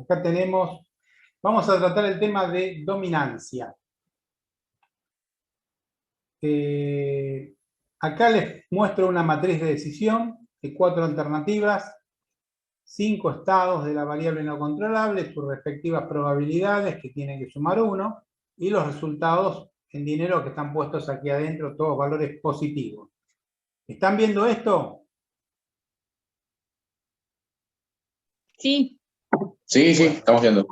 Acá tenemos, vamos a tratar el tema de dominancia. Acá les muestro una matriz de decisión de 4 alternativas, 5 estados de la variable no controlable, sus respectivas probabilidades que tienen que sumar 1, y los resultados en dinero que están puestos aquí adentro, todos valores positivos. ¿Están viendo esto? Sí. Sí, sí, estamos viendo.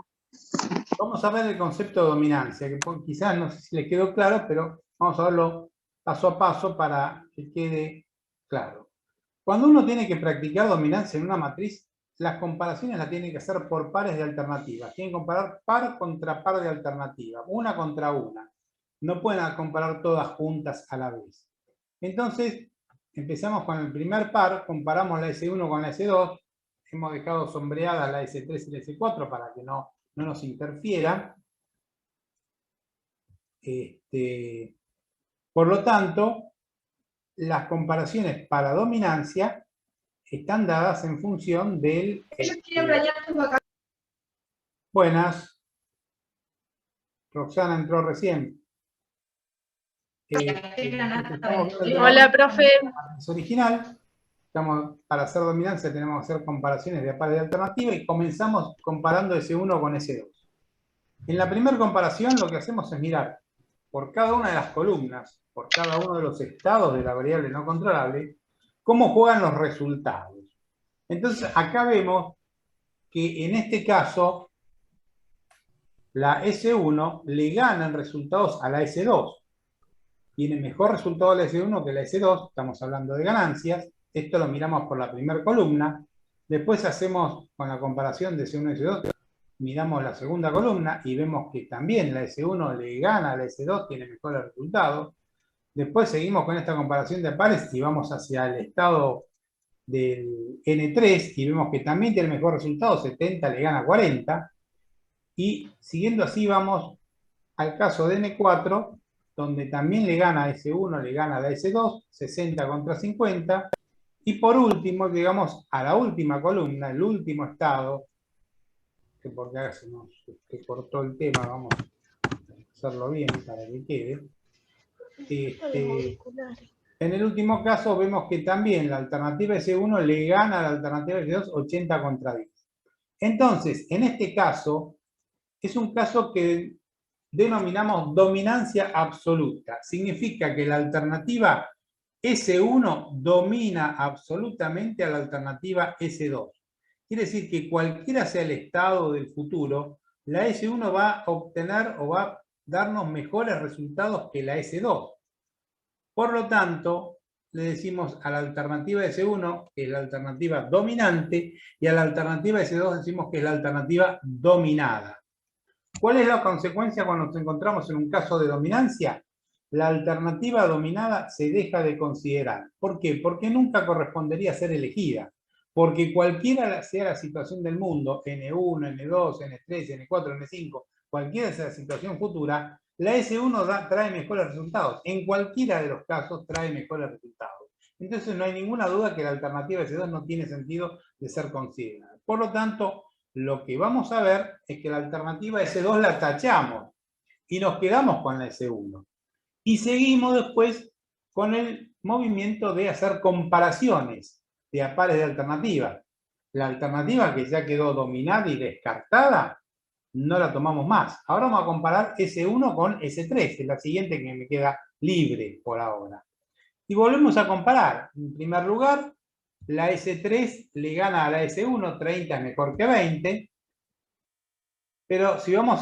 Vamos a ver el concepto de dominancia, que quizás no sé si les quedó claro, pero vamos a verlo paso a paso para que quede claro. Cuando uno tiene que practicar dominancia en una matriz, las comparaciones las tiene que hacer por pares de alternativas. Tienen que comparar par contra par de alternativas, una contra una. No pueden comparar todas juntas a la vez. Entonces, empezamos con el primer par, comparamos la S1 con la S2, hemos dejado sombreadas la S3 y la S4 para que no nos interfiera. Por lo tanto, las comparaciones para dominancia están dadas en función del... Buenas. Roxana entró recién. Hola, profe. Es original. Para hacer dominancia tenemos que hacer comparaciones de pares de alternativa y comenzamos comparando S1 con S2. En la primera comparación lo que hacemos es mirar por cada una de las columnas, por cada uno de los estados de la variable no controlable, cómo juegan los resultados. Entonces acá vemos que en este caso la S1 le gana en resultados a la S2. Tiene mejor resultado la S1 que la S2, estamos hablando de ganancias. Esto lo miramos por la primera columna. Después hacemos con la comparación de S1 y S2, miramos la segunda columna y vemos que también la S1 le gana a la S2, tiene mejores resultados. Después seguimos con esta comparación de pares y vamos hacia el estado del N3 y vemos que también tiene mejor resultado, 70 le gana 40. Y siguiendo así vamos al caso de N4, donde también le gana a S1, le gana a la S2, 60 contra 50. Y por último, llegamos a la última columna, el último estado, que porque ahora se nos cortó el tema, vamos a hacerlo bien para que quede. En el último caso vemos que también la alternativa S1 le gana a la alternativa S2 80 contra 10. Entonces, en este caso, es un caso que denominamos dominancia absoluta. Significa que la alternativa S1 domina absolutamente a la alternativa S2. Quiere decir que cualquiera sea el estado del futuro, la S1 va a obtener o va a darnos mejores resultados que la S2. Por lo tanto, le decimos a la alternativa S1 que es la alternativa dominante y a la alternativa S2 decimos que es la alternativa dominada. ¿Cuál es la consecuencia cuando nos encontramos en un caso de dominancia? La alternativa dominada se deja de considerar. ¿Por qué? Porque nunca correspondería ser elegida. Porque cualquiera sea la situación del mundo, N1, N2, N3, N4, N5, cualquiera sea la situación futura, la S1 trae mejores resultados. En cualquiera de los casos trae mejores resultados. Entonces no hay ninguna duda que la alternativa S2 no tiene sentido de ser considerada. Por lo tanto, lo que vamos a ver es que la alternativa S2 la tachamos y nos quedamos con la S1. Y seguimos después con el movimiento de hacer comparaciones de pares de alternativas. La alternativa que ya quedó dominada y descartada, no la tomamos más. Ahora vamos a comparar S1 con S3, es la siguiente que me queda libre por ahora. Y volvemos a comparar. En primer lugar, la S3 le gana a la S1, 30 es mejor que 20. Pero si vamos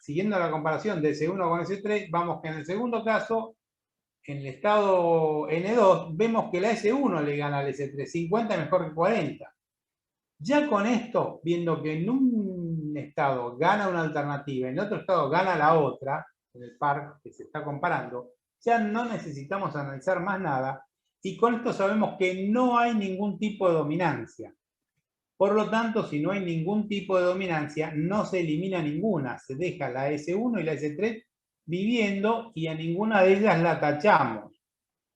siguiendo la comparación de S1 con S3, vamos que en el segundo caso, en el estado N2, vemos que la S1 le gana al S3, 50 es mejor que 40. Ya con esto, viendo que en un estado gana una alternativa, en otro estado gana la otra, en el par que se está comparando, ya no necesitamos analizar más nada, y con esto sabemos que no hay ningún tipo de dominancia. Por lo tanto, si no hay ningún tipo de dominancia, no se elimina ninguna. Se deja la S1 y la S3 viviendo y a ninguna de ellas la tachamos.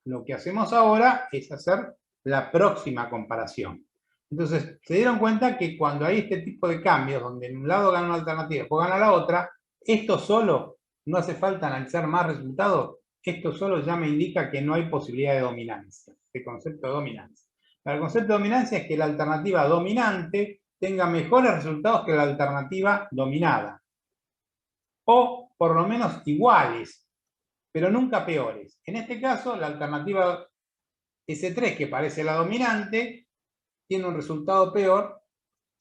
Lo que hacemos ahora es hacer la próxima comparación. Entonces, se dieron cuenta que cuando hay este tipo de cambios, donde en un lado gana una alternativa, después gana la otra, esto solo, no hace falta analizar más resultados, esto solo ya me indica que no hay posibilidad de dominancia, de concepto de dominancia. El concepto de dominancia es que la alternativa dominante tenga mejores resultados que la alternativa dominada. O por lo menos iguales, pero nunca peores. En este caso, la alternativa S3, que parece la dominante, tiene un resultado peor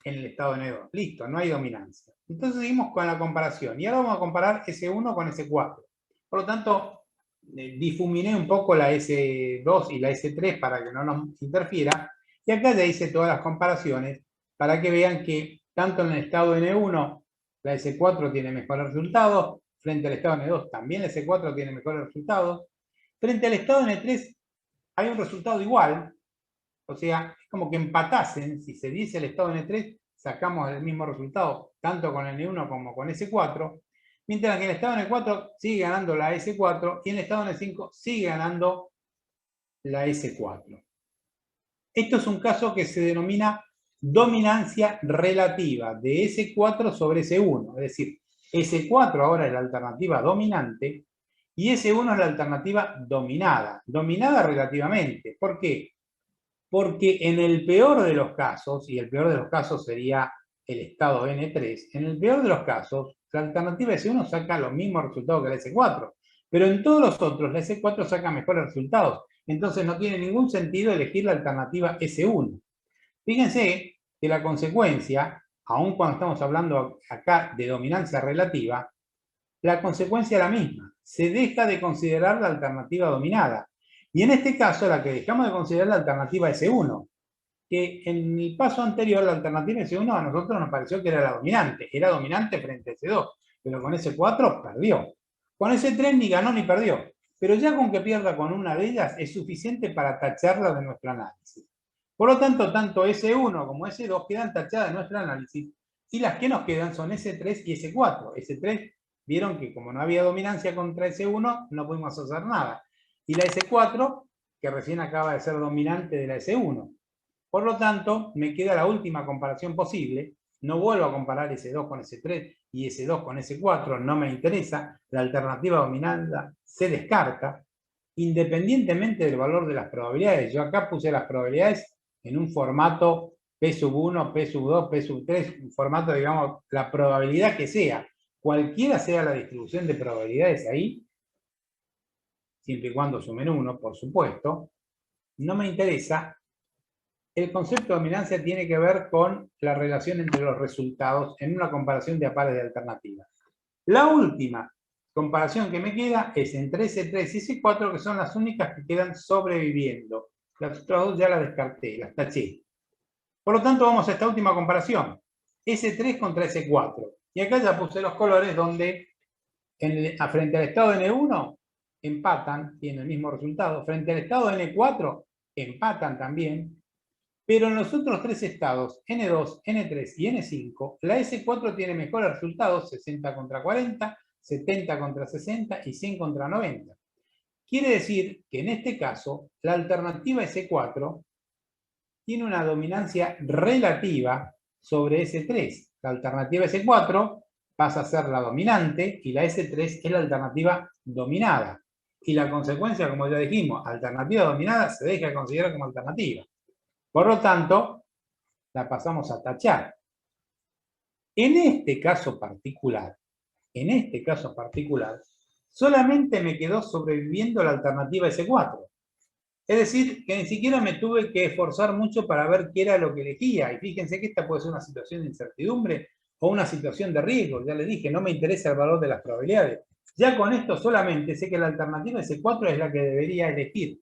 en el estado N2. Listo, no hay dominancia. Entonces seguimos con la comparación. Y ahora vamos a comparar S1 con S4. Por lo tanto, difuminé un poco la S2 y la S3 para que no nos interfiera. Y acá ya hice todas las comparaciones para que vean que tanto en el estado N1 la S4 tiene mejores resultados, frente al estado N2 también la S4 tiene mejores resultados. Frente al estado N3 hay un resultado igual, o sea, es como que empatasen, si se dice el estado N3, sacamos el mismo resultado, tanto con N1 como con S4, mientras que en el estado N4 sigue ganando la S4 y en el estado N5 sigue ganando la S4. Esto es un caso que se denomina dominancia relativa de S4 sobre S1, es decir, S4 ahora es la alternativa dominante y S1 es la alternativa dominada, dominada relativamente. ¿Por qué? Porque en el peor de los casos, y el peor de los casos sería el estado N3, en el peor de los casos, la alternativa S1 saca los mismos resultados que la S4, pero en todos los otros la S4 saca mejores resultados. Entonces no tiene ningún sentido elegir la alternativa S1. Fíjense que la consecuencia, aun cuando estamos hablando acá de dominancia relativa, la consecuencia es la misma. Se deja de considerar la alternativa dominada. Y en este caso, la que dejamos de considerar la alternativa S1, que en el paso anterior la alternativa S1 a nosotros nos pareció que era la dominante. Era dominante frente a S2, pero con S4 perdió. Con S3 ni ganó ni perdió. Pero ya con que pierda con una de ellas es suficiente para tacharla de nuestro análisis. Por lo tanto, tanto S1 como S2 quedan tachadas de nuestro análisis y las que nos quedan son S3 y S4. S3, vieron que como no había dominancia contra S1, no pudimos hacer nada. Y la S4, que recién acaba de ser dominante de la S1. Por lo tanto, me queda la última comparación posible. No vuelvo a comparar S2 con S3 y S2 con S4, no me interesa. La alternativa dominada se descarta, independientemente del valor de las probabilidades. Yo acá puse las probabilidades en un formato P sub 1, P sub 2, P sub 3, un formato, digamos, la probabilidad que sea. Cualquiera sea la distribución de probabilidades ahí, siempre y cuando sumen 1, por supuesto, no me interesa. El concepto de dominancia tiene que ver con la relación entre los resultados en una comparación de a pares de alternativas. La última comparación que me queda es entre S3 y S4, que son las únicas que quedan sobreviviendo. Las otras dos ya las descarté, las taché. Por lo tanto, vamos a esta última comparación. S3 contra S4. Y acá ya puse los colores donde frente al estado N1 empatan, tienen el mismo resultado. Frente al estado N4 empatan también. Pero en los otros tres estados, N2, N3 y N5, la S4 tiene mejores resultados, 60 contra 40, 70 contra 60 y 100 contra 90. Quiere decir que en este caso, la alternativa S4 tiene una dominancia relativa sobre S3. La alternativa S4 pasa a ser la dominante y la S3 es la alternativa dominada. Y la consecuencia, como ya dijimos, alternativa dominada se deja de considerar como alternativa. Por lo tanto, la pasamos a tachar. En este caso particular, solamente me quedó sobreviviendo la alternativa S4. Es decir, que ni siquiera me tuve que esforzar mucho para ver qué era lo que elegía. Y fíjense que esta puede ser una situación de incertidumbre o una situación de riesgo. Ya les dije, no me interesa el valor de las probabilidades. Ya con esto solamente sé que la alternativa S4 es la que debería elegir.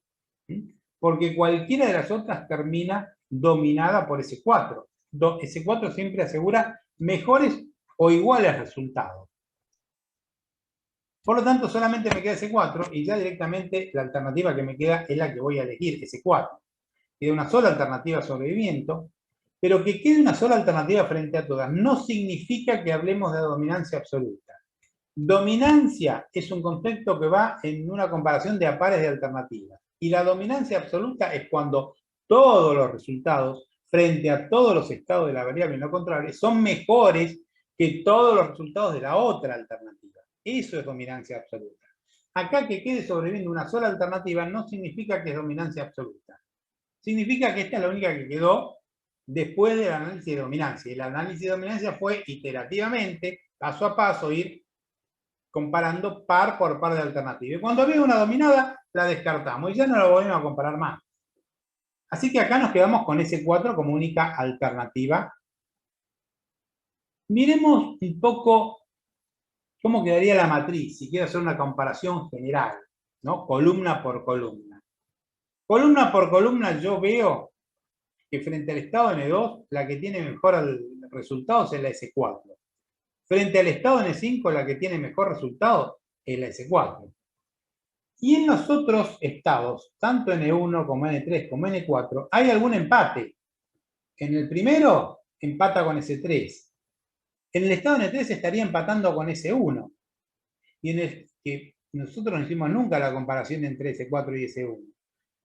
Porque cualquiera de las otras termina dominada por S4. S4 siempre asegura mejores o iguales resultados. Por lo tanto, solamente me queda S4 y ya directamente la alternativa que me queda es la que voy a elegir, S4. Queda una sola alternativa sobreviviendo, pero que quede una sola alternativa frente a todas no significa que hablemos de dominancia absoluta. Dominancia es un concepto que va en una comparación de a pares de alternativas. Y la dominancia absoluta es cuando todos los resultados frente a todos los estados de la variable no controlable son mejores que todos los resultados de la otra alternativa. Eso es dominancia absoluta. Acá que quede sobreviviendo una sola alternativa no significa que es dominancia absoluta. Significa que esta es la única que quedó después del análisis de dominancia. Y el análisis de dominancia fue iterativamente, paso a paso, ir comparando par por par de alternativas. Y cuando había una dominada, la descartamos y ya no la volvemos a comparar más. Así que acá nos quedamos con S4 como única alternativa. Miremos un poco cómo quedaría la matriz, si quiero hacer una comparación general, ¿no? Columna por columna. Columna por columna yo veo que frente al estado N2, la que tiene mejor resultados es la S4. Frente al estado N5, la que tiene mejor resultado es la S4. Y en los otros estados, tanto N1 como N3 como N4, hay algún empate. En el primero, empata con S3. En el estado N3 estaría empatando con S1. Y en el que nosotros no hicimos nunca la comparación entre S4 y S1.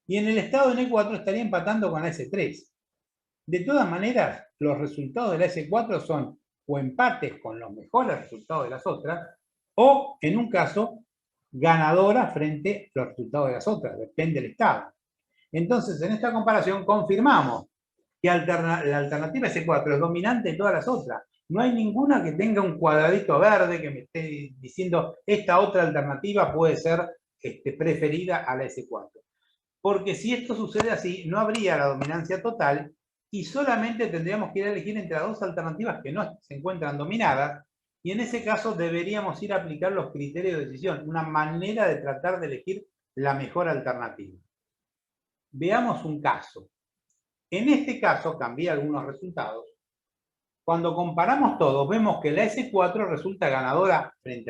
Y en el estado N4 estaría empatando con la S3. De todas maneras, los resultados de la S4 son o empates con los mejores resultados de las otras, o, en un caso, ganadora frente a los resultados de las otras, depende del estado. Entonces, en esta comparación confirmamos que la alternativa S4 es dominante en todas las otras. No hay ninguna que tenga un cuadradito verde que me esté diciendo esta otra alternativa puede ser preferida a la S4. Porque si esto sucede así, no habría la dominancia total y solamente tendríamos que ir a elegir entre las dos alternativas que no se encuentran dominadas, y en ese caso deberíamos ir a aplicar los criterios de decisión, una manera de tratar de elegir la mejor alternativa. Veamos un caso. En este caso, cambié algunos resultados. Cuando comparamos todos, vemos que la S4 resulta ganadora frente a